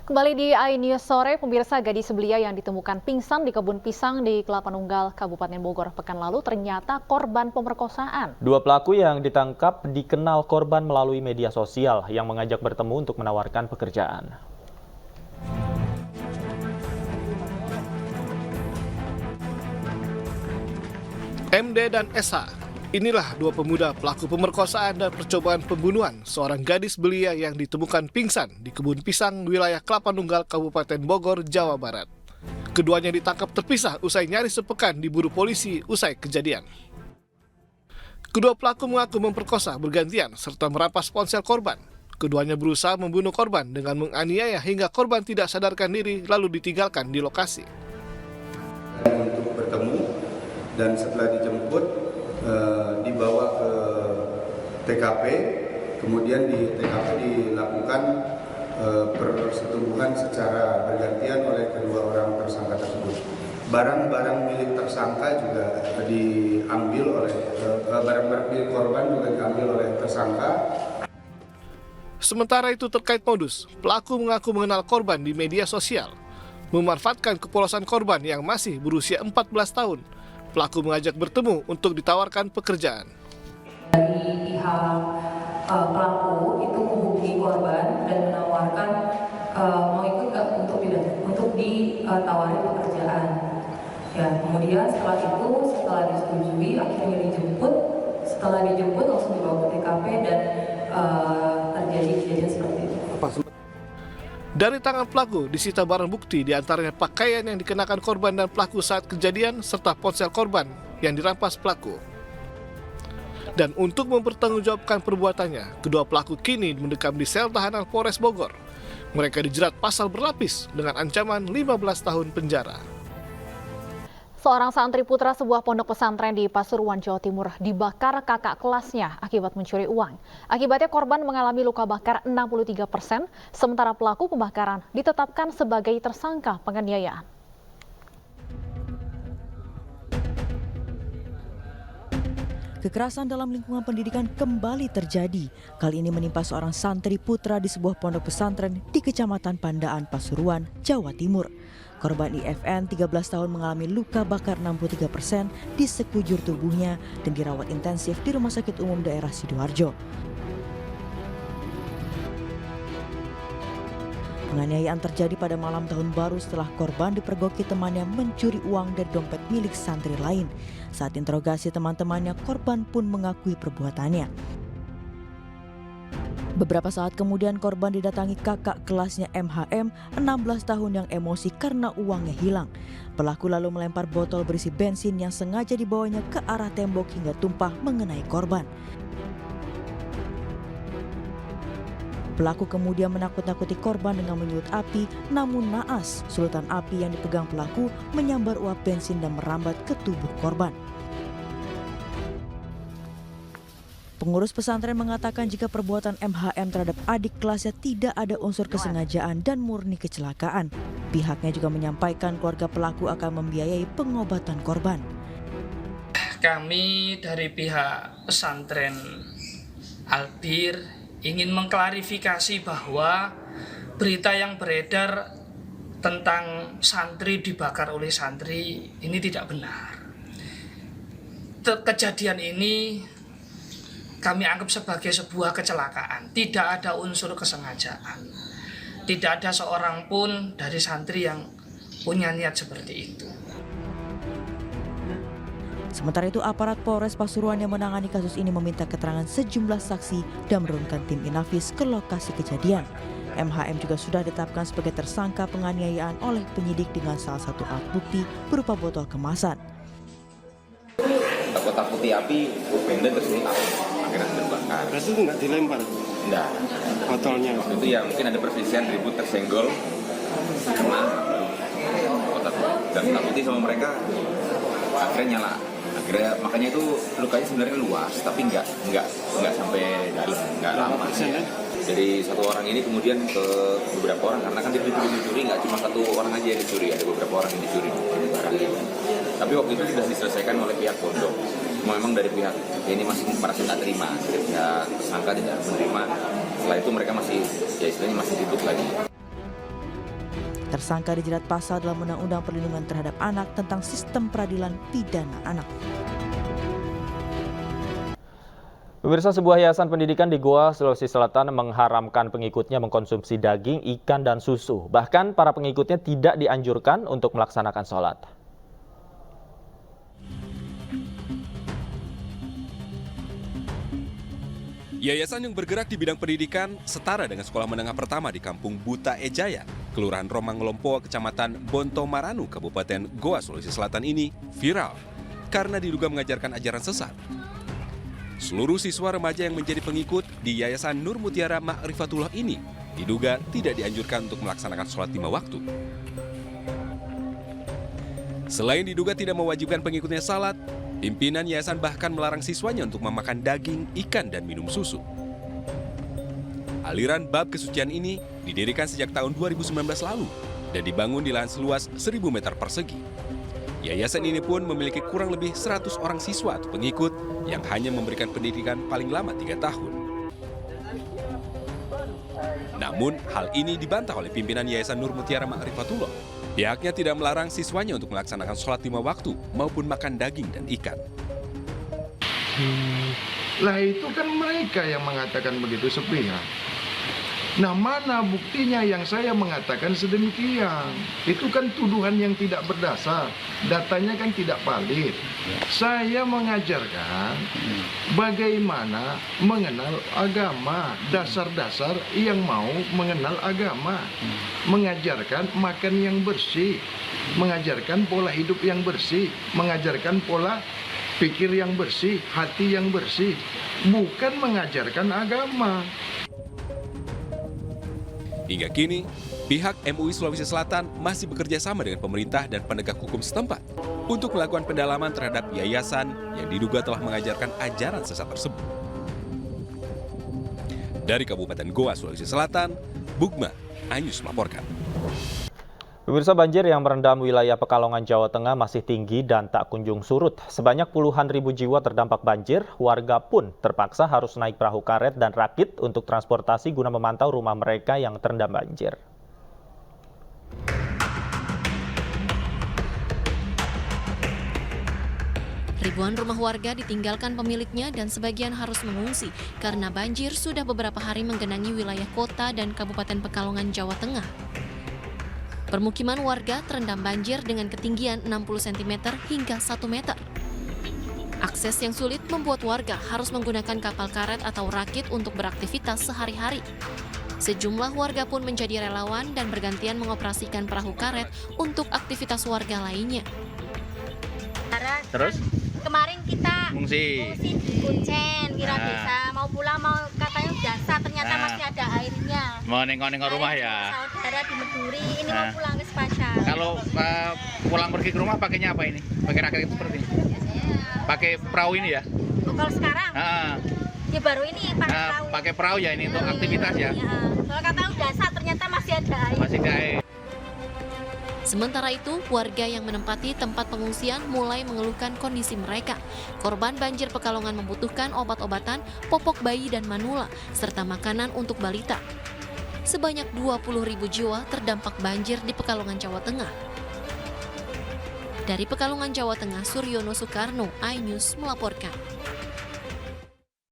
Kembali di iNews Sore, pemirsa, gadis belia yang ditemukan pingsan di kebun pisang di Kelapa Nunggal, Kabupaten Bogor pekan lalu ternyata korban pemerkosaan. Dua pelaku yang ditangkap dikenal korban melalui media sosial yang mengajak bertemu untuk menawarkan pekerjaan. MD dan SH, inilah dua pemuda pelaku pemerkosaan dan percobaan pembunuhan seorang gadis belia yang ditemukan pingsan di kebun pisang wilayah Kelapa Nunggal, Kabupaten Bogor, Jawa Barat. Keduanya ditangkap terpisah usai nyaris sepekan diburu polisi usai kejadian. Kedua pelaku mengaku memperkosa bergantian serta merampas ponsel korban. Keduanya berusaha membunuh korban dengan menganiaya hingga korban tidak sadarkan diri lalu ditinggalkan di lokasi. Untuk bertemu dan setelah dijemput dibawa ke TKP, kemudian di TKP dilakukan persetubuhan secara bergantian oleh kedua orang tersangka tersebut. Barang-barang milik tersangka juga diambil oleh barang-barang milik korban juga diambil oleh tersangka. Sementara itu terkait modus, pelaku mengaku mengenal korban di media sosial, memanfaatkan kepolosan korban yang masih berusia 14 tahun. Pelaku mengajak bertemu untuk ditawarkan pekerjaan. Dari pihak pelaku itu menghubungi korban dan menawarkan mau ikut nggak untuk ditawari pekerjaan. Ya, kemudian setelah disetujui akhirnya dijemput. Setelah dijemput langsung dibawa ke TKP dan terjadi kejadian seperti itu. Dari tangan pelaku disita barang bukti diantaranya pakaian yang dikenakan korban dan pelaku saat kejadian serta ponsel korban yang dirampas pelaku. Dan untuk mempertanggungjawabkan perbuatannya, kedua pelaku kini mendekam di sel tahanan Polres Bogor. Mereka dijerat pasal berlapis dengan ancaman 15 tahun penjara. Seorang santri putra sebuah pondok pesantren di Pasuruan, Jawa Timur dibakar kakak kelasnya akibat mencuri uang. Akibatnya korban mengalami luka bakar 63%, sementara pelaku pembakaran ditetapkan sebagai tersangka penganiayaan. Kekerasan dalam lingkungan pendidikan kembali terjadi. Kali ini menimpa seorang santri putra di sebuah pondok pesantren di Kecamatan Pandaan, Pasuruan, Jawa Timur. Korban IFN 13 tahun mengalami luka bakar 63% di sekujur tubuhnya dan dirawat intensif di Rumah Sakit Umum Daerah Sidoarjo. Penganiayaan terjadi pada malam tahun baru setelah korban dipergoki temannya mencuri uang dari dompet milik santri lain. Saat interogasi teman-temannya, korban pun mengakui perbuatannya. Beberapa saat kemudian korban didatangi kakak kelasnya MHM, 16 tahun yang emosi karena uangnya hilang. Pelaku lalu melempar botol berisi bensin yang sengaja dibawanya ke arah tembok hingga tumpah mengenai korban. Pelaku kemudian menakut-nakuti korban dengan menyulut api, namun naas sulutan api yang dipegang pelaku menyambar uap bensin dan merambat ke tubuh korban. Pengurus pesantren mengatakan jika perbuatan MHM terhadap adik kelasnya tidak ada unsur kesengajaan dan murni kecelakaan. Pihaknya juga menyampaikan keluarga pelaku akan membiayai pengobatan korban. Kami dari pihak pesantren Albir ingin mengklarifikasi bahwa berita yang beredar tentang santri dibakar oleh santri ini tidak benar. Kejadian ini kami anggap sebagai sebuah kecelakaan, tidak ada unsur kesengajaan. Tidak ada seorang pun dari santri yang punya niat seperti itu. Sementara itu, aparat Polres Pasuruan yang menangani kasus ini meminta keterangan sejumlah saksi dan menurunkan tim Inafis ke lokasi kejadian. MHM juga sudah ditetapkan sebagai tersangka penganiayaan oleh penyidik dengan salah satu alat bukti berupa botol kemasan. Kotak putih api, benda terus ini akhirnya terbakar. Berarti itu nggak dilempar? Enggak. Botolnya? Itu ya mungkin ada perselisihan, ribut, tersenggol, kena kotak dan kotak putih sama mereka akhirnya nyala. Akhirnya makanya itu lukanya sebenarnya luas, tapi nggak sampai dalam, nggak lama. Ya. Jadi satu orang ini kemudian ke beberapa orang karena kan dia dicuri nggak cuma satu orang aja yang dicuri, ada beberapa orang yang dicuri barangnya. Tapi waktu itu sudah diselesaikan oleh pihak pondok. Memang dari pihak ini masih merasa nggak terima, dari pihak tersangka tidak menerima. Setelah itu mereka masih ya istilahnya masih ribut lagi. Tersangka dijerat pasal dalam Undang-Undang Perlindungan Terhadap Anak tentang Sistem Peradilan Pidana Anak. Pemirsa, sebuah yayasan pendidikan di Goa, Sulawesi Selatan mengharamkan pengikutnya mengkonsumsi daging, ikan, dan susu. Bahkan para pengikutnya tidak dianjurkan untuk melaksanakan sholat. Yayasan yang bergerak di bidang pendidikan setara dengan sekolah menengah pertama di Kampung Buta Ejaya, Kelurahan Romang Lompo, Kecamatan Bonto Maranu, Kabupaten Goa, Sulawesi Selatan ini viral karena diduga mengajarkan ajaran sesat. Seluruh siswa remaja yang menjadi pengikut di Yayasan Nur Mutiara Ma'rifatullah ini diduga tidak dianjurkan untuk melaksanakan sholat 5 waktu. Selain diduga tidak mewajibkan pengikutnya salat, pimpinan yayasan bahkan melarang siswanya untuk memakan daging, ikan, dan minum susu. Aliran bab kesucian ini didirikan sejak tahun 2019 lalu dan dibangun di lahan seluas 1.000 meter persegi. Yayasan ini pun memiliki kurang lebih 100 orang siswa atau pengikut yang hanya memberikan pendidikan paling lama 3 tahun. Namun, hal ini dibantah oleh pimpinan Yayasan Nur Mutiara Ma'rifatullah. Pihaknya tidak melarang siswanya untuk melaksanakan sholat 5 waktu maupun makan daging dan ikan. Lah itu kan mereka yang mengatakan begitu sepihak. Nah, mana buktinya yang saya mengatakan sedemikian? Itu kan tuduhan yang tidak berdasar. Datanya kan tidak valid. Saya mengajarkan bagaimana mengenal agama, dasar-dasar yang mau mengenal agama. Mengajarkan makan yang bersih, mengajarkan pola hidup yang bersih, mengajarkan pola pikir yang bersih, hati yang bersih. Bukan mengajarkan agama. Hingga kini, pihak MUI Sulawesi Selatan masih bekerja sama dengan pemerintah dan penegak hukum setempat untuk melakukan pendalaman terhadap yayasan yang diduga telah mengajarkan ajaran sesat tersebut. Dari Kabupaten Goa, Sulawesi Selatan, Bugma Anyus melaporkan. Pemirsa, banjir yang merendam wilayah Pekalongan, Jawa Tengah masih tinggi dan tak kunjung surut. Sebanyak puluhan ribu jiwa terdampak banjir, warga pun terpaksa harus naik perahu karet dan rakit untuk transportasi guna memantau rumah mereka yang terendam banjir. Ribuan rumah warga ditinggalkan pemiliknya dan sebagian harus mengungsi karena banjir sudah beberapa hari menggenangi wilayah kota dan Kabupaten Pekalongan, Jawa Tengah. Permukiman warga terendam banjir dengan ketinggian 60 cm hingga 1 meter. Akses yang sulit membuat warga harus menggunakan kapal karet atau rakit untuk beraktivitas sehari-hari. Sejumlah warga pun menjadi relawan dan bergantian mengoperasikan perahu karet untuk aktivitas warga lainnya. Terus? Kemarin kita mengungsi di Kuncen, Wira Desa, mau pulang mau katanya biasa, ternyata masih ada airnya. Mau nengok-nengok rumah ya? Saudara di Meduri, ini mau pulang ke Sepadan. Kalau pulang pergi ke rumah pakainya apa ini? Pakai rakit itu seperti ini? Pakai perahu ini ya? Kalau sekarang? Ya baru ini pakai perahu. Pakai perahu ya ini untuk aktivitas ya? Soalnya katanya biasa, ternyata masih ada air. Masih ada air. Sementara itu, warga yang menempati tempat pengungsian mulai mengeluhkan kondisi mereka. Korban banjir Pekalongan membutuhkan obat-obatan, popok bayi dan manula, serta makanan untuk balita. Sebanyak 20.000 jiwa terdampak banjir di Pekalongan, Jawa Tengah. Dari Pekalongan, Jawa Tengah, Suryono Soekarno, iNews melaporkan.